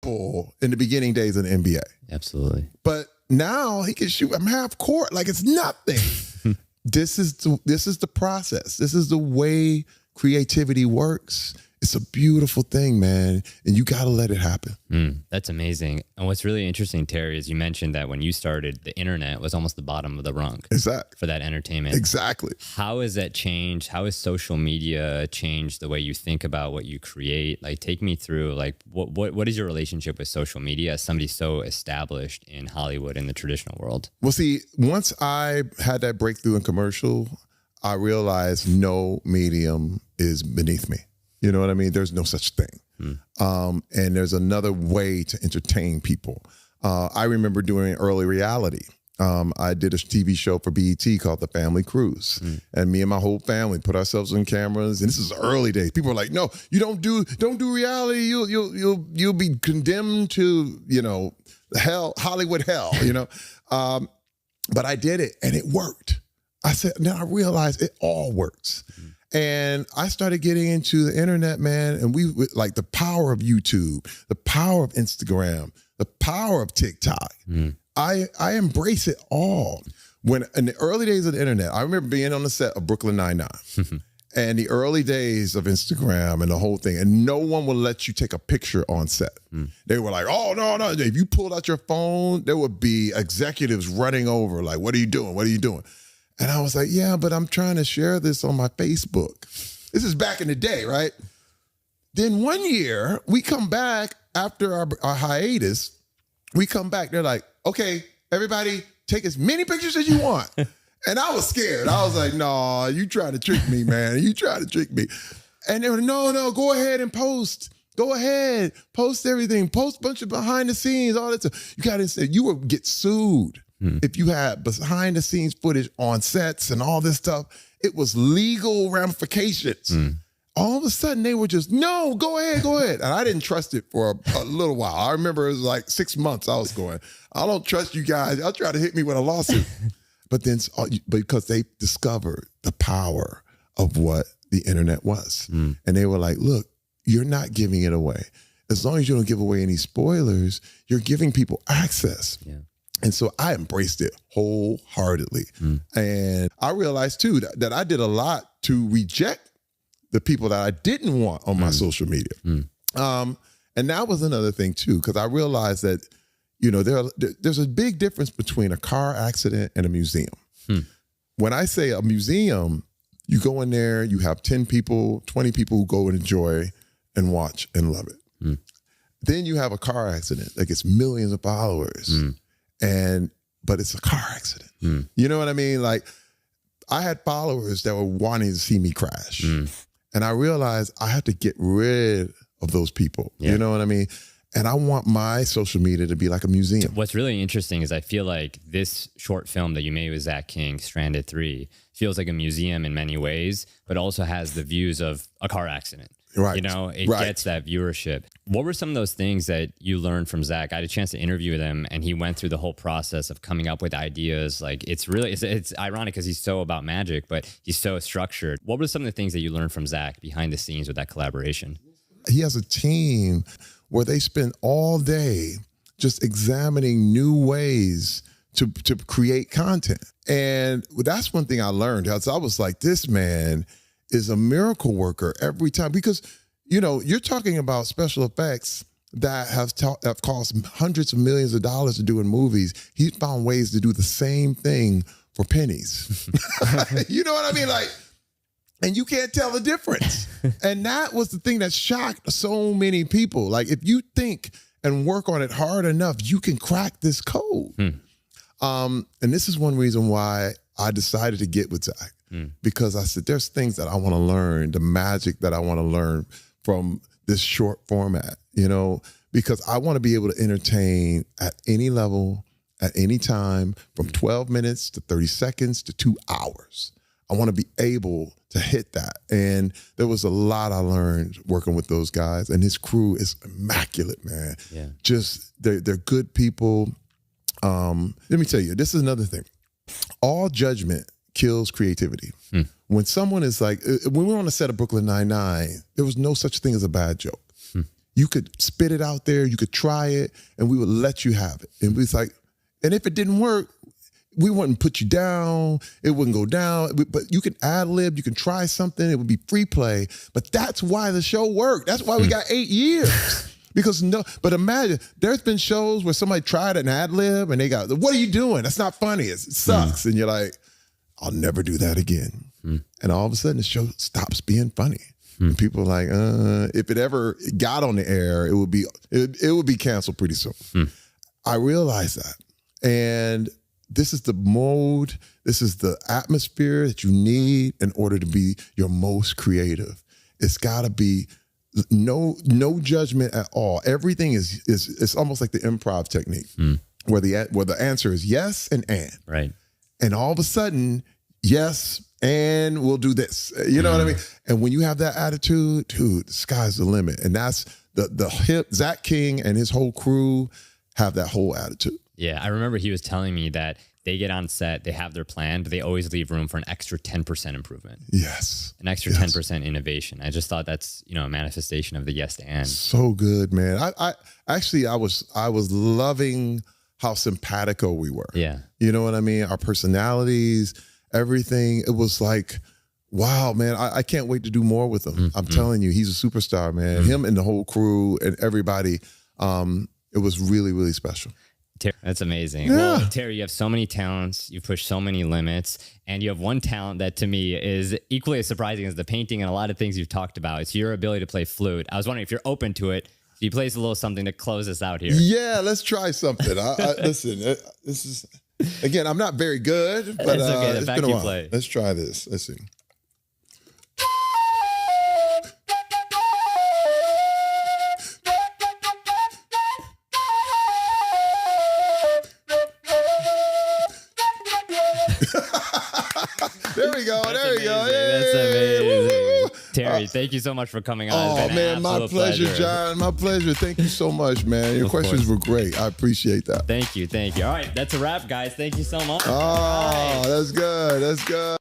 triple in the beginning days of the NBA. Absolutely. But now he can shoot. I'm half court like it's nothing. This is the process. This is the way creativity works. It's a beautiful thing, man, and you got to let it happen. That's amazing. And what's really interesting, Terry, is you mentioned that when you started, the internet was almost the bottom of the rung for that entertainment. Exactly. How has that changed? How has social media changed the way you think about what you create? Like, take me through, like, what is your relationship with social media as somebody so established in Hollywood in the traditional world? Well, see, once I had that breakthrough in commercial, I realized no medium is beneath me. You know what I mean? There's no such thing. And there's another way to entertain people. I remember doing early reality. I did a TV show for BET called The Family Cruise. And me and my whole family put ourselves on cameras. And this is early days. People are like, no, you don't do reality. You'll be condemned to, hell, Hollywood hell, But I did it and it worked. I said, now I realized it all works. And I started getting into the internet, man, and we like the power of YouTube, the power of Instagram, the power of TikTok. I embrace it all. When in the early days of the internet, I remember being on the set of Brooklyn Nine-Nine and the early days of Instagram and the whole thing, and no one would let you take a picture on set. They were like, oh, no. If you pulled out your phone, there would be executives running over like, what are you doing? What are you doing? And I was like, yeah, but I'm trying to share this on my Facebook. This is back in the day, right? Then one year, we come back after our hiatus. We come back. They're like, okay, everybody take as many pictures as you want. And I was scared. I was like, no, you trying to trick me, man. You trying to trick me. And they were, no, go ahead and post. Go ahead. Post everything. Post a bunch of behind the scenes, all that stuff. You got to say, you would get sued. If you had behind the scenes footage on sets and all this stuff, it was legal ramifications. All of a sudden they were just, no, go ahead. And I didn't trust it for a little while. I remember it was like 6 months I was going, I don't trust you guys. Y'all try to hit me with a lawsuit. But then because they discovered the power of what the internet was. And they were like, look, you're not giving it away. As long as you don't give away any spoilers, you're giving people access. Yeah. And so I embraced it wholeheartedly. And I realized too that I did a lot to reject the people that I didn't want on my social media. And that was another thing too, because I realized that, there's a big difference between a car accident and a museum. When I say a museum, you go in there, you have 10 people, 20 people who go and enjoy and watch and love it. Then you have a car accident that gets millions of followers. But it's a car accident. You know what I mean? Like, I had followers that were wanting to see me crash. And I realized I had to get rid of those people. Yeah. You know what I mean? And I want my social media to be like a museum. What's really interesting is I feel like this short film that you made with Zach King, Stranded 3, feels like a museum in many ways, but also has the views of a car accident. Right. It gets that viewership. What were some of those things that you learned from Zach? I had a chance to interview him, and he went through the whole process of coming up with ideas. Like, it's ironic because he's so about magic, but he's so structured. What were some of the things that you learned from Zach behind the scenes with that collaboration? He has a team where they spend all day just examining new ways to create content. And that's one thing I learned. I was like, this man is a miracle worker every time, because you're talking about special effects that have cost hundreds of millions of dollars to do in movies. He found ways to do the same thing for pennies. You know what I mean? Like, and you can't tell the difference. And that was the thing that shocked so many people. Like, if you think and work on it hard enough, you can crack this code. And this is one reason why I decided to get with Zach. Because I said, there's things that I want to learn, the magic that I want to learn from this short format, because I want to be able to entertain at any level, at any time, from 12 minutes to 30 seconds to 2 hours. I want to be able to hit that. And there was a lot I learned working with those guys, and his crew is immaculate, man. Yeah. Just, they're good people. Let me tell you, this is another thing. All judgment kills creativity. When someone is like, when we were on the set of Brooklyn Nine-Nine, there was no such thing as a bad joke. You could spit it out there, you could try it, and we would let you have it. And it's like, and if it didn't work, we wouldn't put you down. It wouldn't go down. But you can ad lib. You can try something. It would be free play. But that's why the show worked. That's why we got 8 years. Because but imagine there's been shows where somebody tried an ad lib and they got, what are you doing? That's not funny. It sucks. And you're like, I'll never do that again. And all of a sudden the show stops being funny. And people are like, if it ever got on the air, it would be canceled pretty soon. I realized that. And this is the mode, this is the atmosphere that you need in order to be your most creative. It's gotta be no judgment at all. Everything is it's almost like the improv technique where the answer is yes and. Right. And all of a sudden, yes, and we'll do this. You know what I mean? And when you have that attitude, dude, the sky's the limit. And that's the hip, Zach King and his whole crew have that whole attitude. Yeah, I remember he was telling me that they get on set, they have their plan, but they always leave room for an extra 10% improvement. Yes. An extra 10% innovation. I just thought that's, a manifestation of the yes and. So good, man. I was loving how simpatico we were. Yeah. You know what I mean? Our personalities, everything. It was like, wow, man, I can't wait to do more with him. I'm telling you, he's a superstar, man. Him and the whole crew and everybody. It was really, really special. Terry, that's amazing. Yeah. Well, Terry, you have so many talents. You've pushed so many limits. And you have one talent that to me is equally as surprising as the painting and a lot of things you've talked about. It's your ability to play flute. I was wondering if you're open to it. So you play us a little something to close us out here. Yeah, let's try something. Listen, this is, again, I'm not very good, but it's okay. The it's fact been a you while. play. Let's try this. Let's see. There we go. That's there we go. amazing. Yay. That's amazing. Woo-hoo. Terry, thank you so much for coming on. Oh, It's been man, an my absolute pleasure, John. My pleasure. Thank you so much, man. Your questions were great. I appreciate that. Thank you. All right, that's a wrap, guys. Thank you so much. Oh, that's good. That's good.